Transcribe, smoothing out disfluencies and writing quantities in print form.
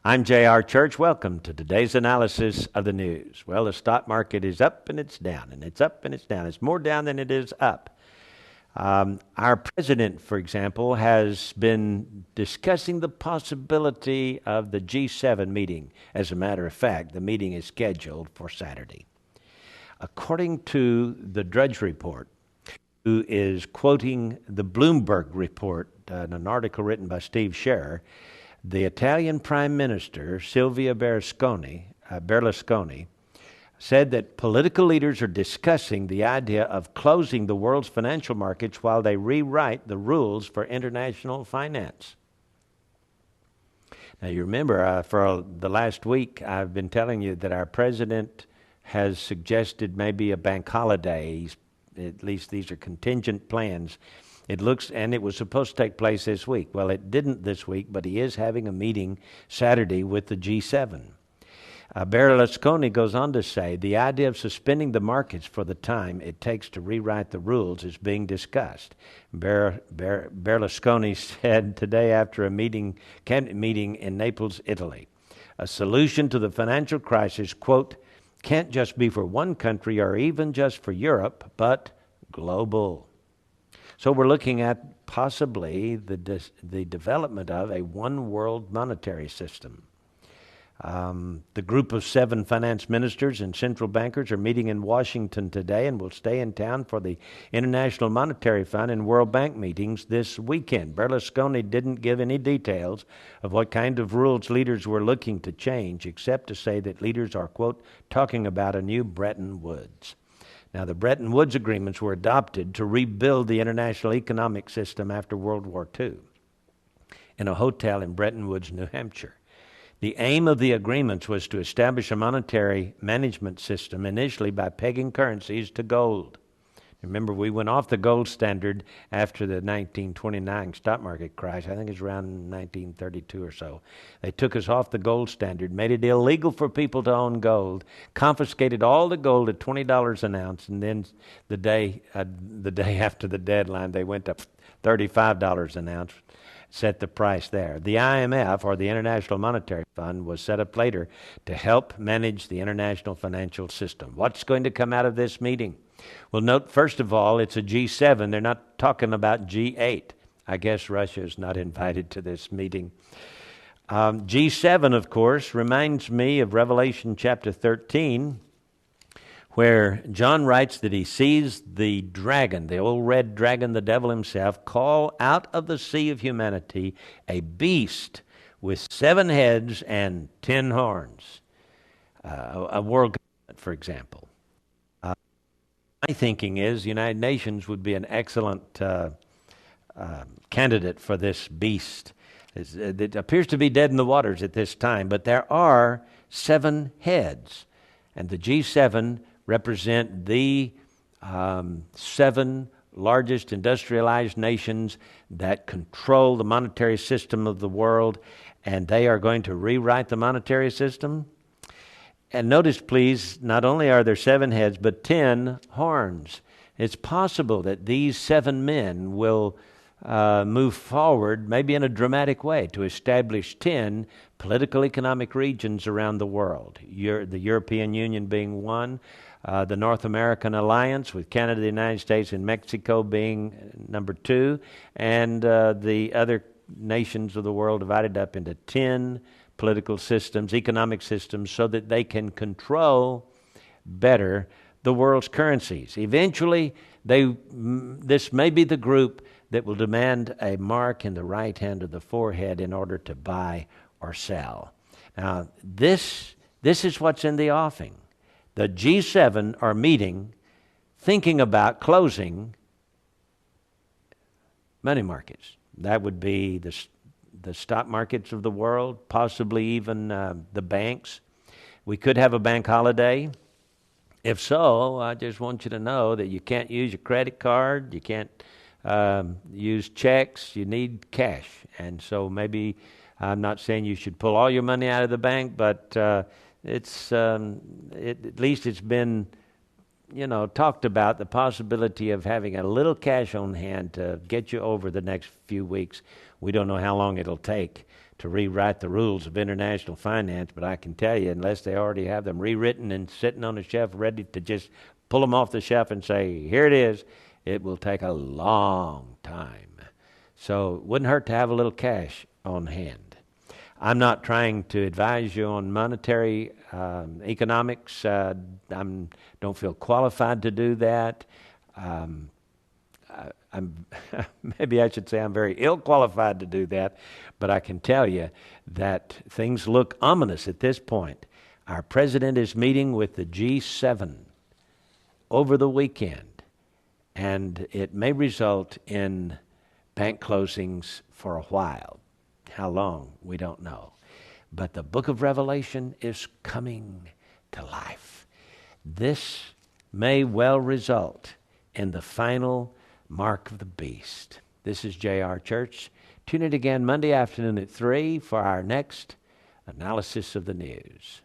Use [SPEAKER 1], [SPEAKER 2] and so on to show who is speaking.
[SPEAKER 1] I'm J.R. Church. Welcome to today's analysis of the news. Well, the stock market is up and it's down, and it's up and it's down. It's more down than it is up. Our president, for example, has been discussing the possibility of the G7 meeting. As a matter of fact, the meeting is scheduled for Saturday. According to the Drudge Report, who is quoting the Bloomberg report in an article written by Steve Scherer, the Italian Prime Minister, Silvio Berlusconi, said that political leaders are discussing the idea of closing the world's financial markets while they rewrite the rules for international finance. Now, you remember, for the last week, I've been telling you that our president has suggested maybe a bank holiday. At least these are contingent plans. It looks, and it was supposed to take place this week. Well, it didn't this week, but he is having a meeting Saturday with the G7. Berlusconi goes on to say the idea of suspending the markets for the time it takes to rewrite the rules is being discussed. Berlusconi said today after a cabinet meeting in Naples, Italy, a solution to the financial crisis, quote, can't just be for one country or even just for Europe, but global. So we're looking at possibly the development of a one world monetary system. The group of 7 finance ministers and central bankers are meeting in Washington today and will stay in town for the International Monetary Fund and World Bank meetings this weekend. Berlusconi didn't give any details of what kind of rules leaders were looking to change, except to say that leaders are, quote, talking about a new Bretton Woods. Now, the Bretton Woods agreements were adopted to rebuild the international economic system after World War II in a hotel in Bretton Woods, New Hampshire. The aim of the agreements was to establish a monetary management system initially by pegging currencies to gold. Remember, we went off the gold standard after the 1929 stock market crash. I think it's around 1932 or so. They took us off the gold standard, made it illegal for people to own gold, confiscated all the gold at $20 an ounce, and then the day after the deadline, they went to $35 an ounce, set the price there. The IMF, or the International Monetary Fund, was set up later to help manage the international financial system. What's going to come out of this meeting? Well, note, first of all, it's a G7. They're not talking about G8. I guess Russia is not invited to this meeting. G7, of course, reminds me of Revelation chapter 13, where John writes that he sees the dragon, the old red dragon, the devil himself, call out of the sea of humanity a beast with 7 heads and 10 horns. A world government, for example. My thinking is the United Nations would be an excellent candidate for this beast. It appears to be dead in the waters at this time, but there are 7 heads, and the G7 represent the 7 largest industrialized nations that control the monetary system of the world, and they are going to rewrite the monetary system. And notice, please, not only are there 7 heads, but 10 horns. It's possible that these 7 men will move forward, maybe in a dramatic way, to establish 10 political economic regions around the world. The European Union being one, the North American Alliance with Canada, the United States, and Mexico being number 2, and the other nations of the world divided up into 10 political systems, economic systems, so that they can control better the world's currencies. Eventually, this may be the group that will demand a mark in the right hand of the forehead in order to buy or sell. Now, this is what's in the offing. The G7 are meeting, thinking about closing money markets. That would be the stock markets of the world, possibly even the banks. We could have a bank holiday. If so, I just want you to know that you can't use your credit card, you can't use checks, you need cash. And so maybe, I'm not saying you should pull all your money out of the bank, but at least it's been talked about the possibility of having a little cash on hand to get you over the next few weeks. We don't know how long it'll take to rewrite the rules of international finance, but I can tell you, unless they already have them rewritten and sitting on the shelf ready to just pull them off the shelf and say, here it is, it will take a long time. So it wouldn't hurt to have a little cash on hand. I'm not trying to advise you on monetary economics. I don't feel qualified to do that. Maybe I should say I'm very ill qualified to do that, but I can tell you that things look ominous at this point. Our president is meeting with the G7 over the weekend, and it may result in bank closings for a while. How long, we don't know. But the book of Revelation is coming to life. This may well result in the final mark of the beast. This is J.R. Church. Tune in again Monday afternoon at 3 for our next analysis of the news.